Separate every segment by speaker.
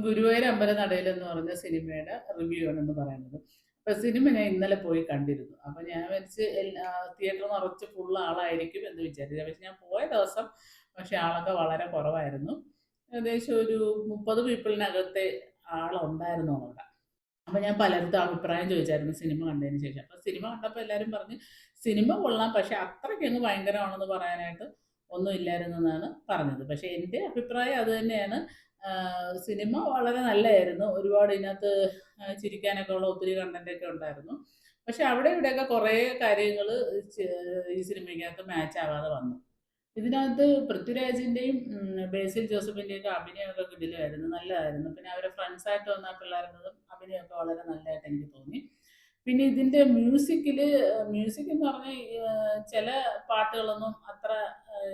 Speaker 1: ഗുരുവായൂർ അമ്പലനടയിൽ എന്ന് പറഞ്ഞ സിനിമയുടെ റിവ്യൂ ആണെന്ന് പറയുന്നത്. അപ്പൊ സിനിമ ഞാൻ ഇന്നലെ പോയി കണ്ടിരുന്നു. അപ്പൊ ഞാൻ വിചാരിച്ച് തിയേറ്റർ നിറച്ച് ഫുൾ ആളായിരിക്കും എന്ന് വിചാരിച്ചു. പക്ഷെ ഞാൻ പോയ ദിവസം പക്ഷെ ആളൊക്കെ വളരെ കുറവായിരുന്നു. ഏകദേശം ഒരു 30 പീപ്പിളിനകത്തെ ആളുണ്ടായിരുന്നു അവിടെ. അപ്പൊ ഞാൻ പലർക്കും അഭിപ്രായം ചോദിച്ചായിരുന്നു സിനിമ കണ്ടതിന് ശേഷം. അപ്പൊ സിനിമ കണ്ടപ്പോൾ എല്ലാവരും പറഞ്ഞു സിനിമ കൊള്ളാം, പക്ഷെ അത്രയ്ക്കങ്ങ് ഭയങ്കരമാണെന്ന് പറയാനായിട്ട് ഒന്നും ഇല്ലായിരുന്നു എന്നാണ് പറഞ്ഞത്. പക്ഷെ എൻ്റെ അഭിപ്രായം അത് തന്നെയാണ്. സിനിമ വളരെ നല്ലതായിരുന്നു. ഒരുപാട് ഇതിനകത്ത് ചിരിക്കാനൊക്കെ ഉള്ള ഒത്തിരി കണ്ടന്റൊക്കെ ഉണ്ടായിരുന്നു. പക്ഷെ അവിടെ ഇവിടെയൊക്കെ കുറേ കാര്യങ്ങൾ ഈ സിനിമയ്ക്കകത്ത് മാച്ച് ആവാതെ വന്നു. ഇതിനകത്ത് പൃഥ്വിരാജിന്റെയും ബേസിൽ ജോസഫിന്റെയും ഒക്കെ അഭിനയമൊക്കെ കിടിലമായിരുന്നു, നല്ലതായിരുന്നു. പിന്നെ അവരെ ഫ്രണ്ട്സായിട്ട് വന്ന പിള്ളേരുന്നതും അഭിനയമൊക്കെ വളരെ നല്ലതായിട്ട് എനിക്ക് തോന്നി. പിന്നെ ഇതിന്റെ മ്യൂസിക് എന്ന് പറഞ്ഞാൽ ചില പാട്ടുകളൊന്നും അത്ര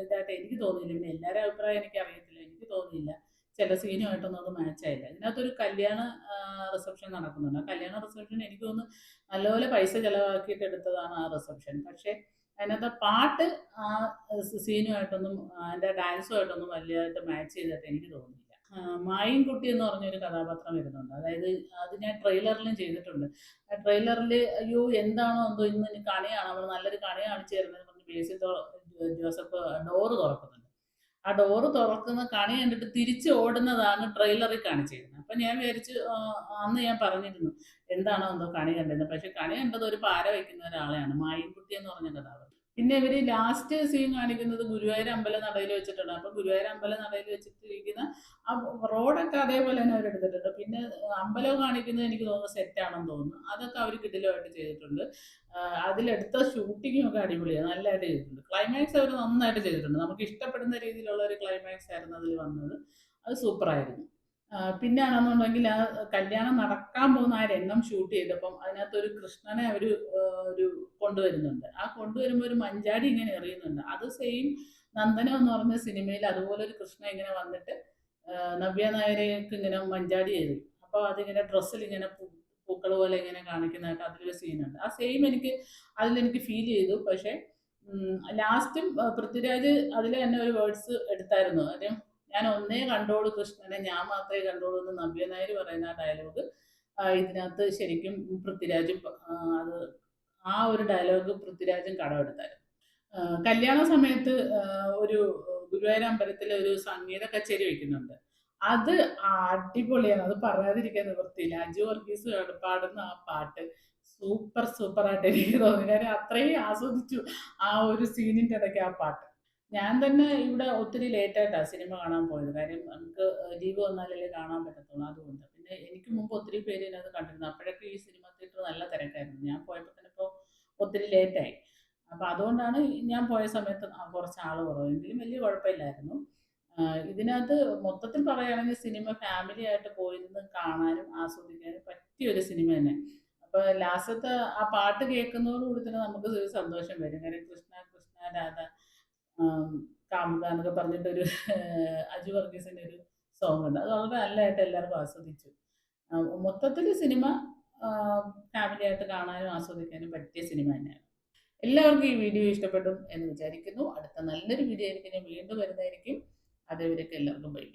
Speaker 1: ഇതായിട്ട് എനിക്ക് തോന്നിയില്ല. പിന്നെ എല്ലാവരുടെ അഭിപ്രായം എനിക്ക് അറിയത്തില്ല, എനിക്ക് തോന്നിയില്ല. ചില സീനുമായിട്ടൊന്നും അത് മാച്ച് ആയില്ല. ഇതിനകത്തൊരു കല്യാണ റിസപ്ഷൻ നടക്കുന്നുണ്ട്. ആ കല്യാണ റിസപ്ഷൻ എനിക്ക് തോന്നുന്നു നല്ലപോലെ പൈസ ചെലവാക്കിയിട്ട് എടുത്തതാണ് ആ റിസപ്ഷൻ. പക്ഷേ അതിനകത്തെ പാട്ട് ആ സീനുമായിട്ടൊന്നും അതിൻ്റെ ഡാൻസുമായിട്ടൊന്നും വലിയതായിട്ട് മാച്ച് ചെയ്തിട്ട് എനിക്ക് തോന്നിയില്ല. മായിൻകുട്ടി എന്ന് പറഞ്ഞൊരു കഥാപാത്രം വരുന്നുണ്ട്. അതായത് അത് ഞാൻ ട്രെയിലറിലും ചെയ്തിട്ടുണ്ട്. ആ ട്രെയിലറിൽ അയ്യോ എന്താണോ എന്തോ ഇന്ന് ഇനി കണി കാണാം, നമ്മൾ നല്ലൊരു കണി കാണിച്ചു തരുന്നത് പറഞ്ഞ് ബേസിൽ ജോസഫ് ഡോറ് തുറക്കുന്നുണ്ട്. ആ ഡോറ് തുറക്കുന്ന കണി കണ്ടിട്ട് തിരിച്ച് ഓടുന്നതാണ് ട്രെയിലറിൽ കാണിച്ചിരുന്നത്. അപ്പം ഞാൻ വിചാരിച്ചു അന്ന് ഞാൻ പറഞ്ഞിരുന്നു എന്താണോ എന്തോ കണി കണ്ടിരുന്നത്. പക്ഷെ കണി കണ്ടത് ഒരു പാര വയ്ക്കുന്ന ഒരാളെയാണ്, മായിൻകുട്ടി എന്ന് പറഞ്ഞ കഥാപാത്രം. പിന്നെ ഇവര് ലാസ്റ്റ് സീൻ കാണിക്കുന്നത് ഗുരുവായൂർ അമ്പല നടയിൽ വെച്ചിട്ടുണ്ട്. അപ്പൊ ഗുരുവായൂർ അമ്പല നടയിൽ വെച്ചിട്ടിരിക്കുന്ന ആ റോഡൊക്കെ അതേപോലെ തന്നെ അവരെടുത്തിട്ടുണ്ട്. പിന്നെ അമ്പലം കാണിക്കുന്നത് എനിക്ക് തോന്നുന്നു സെറ്റാണെന്ന് തോന്നുന്നു. അതൊക്കെ അവർ കിടിലമായിട്ട് ചെയ്തിട്ടുണ്ട്. അതിലെടുത്ത ഷൂട്ടിങ്ങും ഒക്കെ അടിപൊളിയാണ്, നല്ലതായിട്ട് ചെയ്തിട്ടുണ്ട്. ക്ലൈമാക്സ് അവർ നന്നായിട്ട് ചെയ്തിട്ടുണ്ട്. നമുക്ക് ഇഷ്ടപ്പെടുന്ന രീതിയിലുള്ള ഒരു ക്ലൈമാക്സ് ആയിരുന്നു അതിൽ വന്നത്. അത് സൂപ്പറായിരുന്നു. പിന്നാണെന്നുണ്ടെങ്കിൽ ആ കല്യാണം നടക്കാൻ പോകുന്ന ആ രംഗം ഷൂട്ട് ചെയ്തപ്പം അതിനകത്തൊരു കൃഷ്ണനെ അവർ ഒരു കൊണ്ടുവരുന്നുണ്ട്. ആ കൊണ്ടുവരുമ്പോൾ ഒരു മഞ്ചാടി ഇങ്ങനെ എറിയുന്നുണ്ട്. അത് സെയിം നന്ദനം എന്ന് പറഞ്ഞ സിനിമയിൽ അതുപോലെ ഒരു കൃഷ്ണൻ ഇങ്ങനെ വന്നിട്ട് നവ്യ നായരേക്ക് ഇങ്ങനെ മഞ്ചാടി എറിയും. അപ്പോൾ അതിങ്ങനെ ഡ്രസ്സിൽ ഇങ്ങനെ പൂക്കൾ പോലെ ഇങ്ങനെ കാണിക്കുന്നതായിട്ട് അതിലൊരു സീനുണ്ട്. ആ സെയിം അതിലെനിക്ക് ഫീൽ ചെയ്തു. പക്ഷേ ലാസ്റ്റും പൃഥ്വിരാജ് അതിൽ തന്നെ ഒരു വേർഡ്സ് എടുത്തായിരുന്നു. കാര്യം ഞാൻ ഒന്നേ കണ്ടോളൂ കൃഷ്ണനെ, ഞാൻ മാത്രമേ കണ്ടോളൂ എന്ന് നവ്യ നായർ പറയുന്ന ആ ഡയലോഗ് ഇതിനകത്ത് ശരിക്കും പൃഥ്വിരാജും അത് ആ ഒരു ഡയലോഗ് പൃഥ്വിരാജും കടമെടുത്തായിരുന്നു. കല്യാണ സമയത്ത് ഒരു ഗുരുവായൂർ അമ്പലത്തിലെ ഒരു സംഗീത കച്ചേരി വെക്കുന്നുണ്ട്. അത് അടിപൊളിയാണ്, അത് പറയാതിരിക്കാൻ നിവൃത്തിയില്ല. അജു വർഗീസ് പാടുന്ന ആ പാട്ട് സൂപ്പറായിട്ട് എനിക്ക് തോന്നി. കാര്യം അത്രയും ആസ്വദിച്ചു ആ ഒരു സീനിന്റെ ഇടയ്ക്ക് ആ പാട്ട്. ഞാൻ തന്നെ ഇവിടെ ഒത്തിരി ലേറ്റായിട്ടാണ് സിനിമ കാണാൻ പോയത്. കാര്യം നമുക്ക് ലീവ് വന്നാലല്ലേ കാണാൻ പറ്റത്തുള്ളൂ, അതുകൊണ്ട്. പിന്നെ എനിക്ക് മുമ്പ് ഒത്തിരി പേര് ഇതിനകത്ത് കണ്ടിരുന്നു. അപ്പോഴൊക്കെ ഈ സിനിമ തിയേറ്റർ നല്ല തിരക്കായിരുന്നു. ഞാൻ പോയപ്പോൾ തന്നെ ഇപ്പോൾ ഒത്തിരി ലേറ്റായി. അപ്പോൾ അതുകൊണ്ടാണ് ഞാൻ പോയ സമയത്ത് കുറച്ച് ആൾ കുറവെങ്കിലും വലിയ കുഴപ്പമില്ലായിരുന്നു. ഇതിനകത്ത് മൊത്തത്തിൽ പറയുകയാണെങ്കിൽ സിനിമ ഫാമിലി ആയിട്ട് പോയിരുന്ന് കാണാനും ആസ്വദിക്കാനും പറ്റിയ ഒരു സിനിമ തന്നെ. അപ്പോൾ ലാസ്റ്റത്തെ ആ പാട്ട് കേൾക്കുന്നതോടുകൂടി തന്നെ നമുക്ക് ഒരു സന്തോഷം വരും. കാര്യം കൃഷ്ണ കൃഷ്ണ രാധ കാമുക എന്നൊക്കെ പറഞ്ഞിട്ടൊരു അജു വർഗീസിന്റെ ഒരു സോങ് ഉണ്ട്. അത് വളരെ നല്ലതായിട്ട് എല്ലാവർക്കും ആസ്വദിച്ചു. മൊത്തത്തിൽ സിനിമ ഫാമിലി ആയിട്ട് കാണാനും ആസ്വദിക്കാനും പറ്റിയ സിനിമ തന്നെയാണ്. എല്ലാവർക്കും ഈ വീഡിയോ ഇഷ്ടപ്പെടും എന്ന് വിചാരിക്കുന്നു. അടുത്ത നല്ലൊരു വീഡിയോ ആയിരിക്കും ഞാൻ വീണ്ടും വരുന്നതായിരിക്കും. അതുവരേക്കും എല്ലാവർക്കും ബൈ.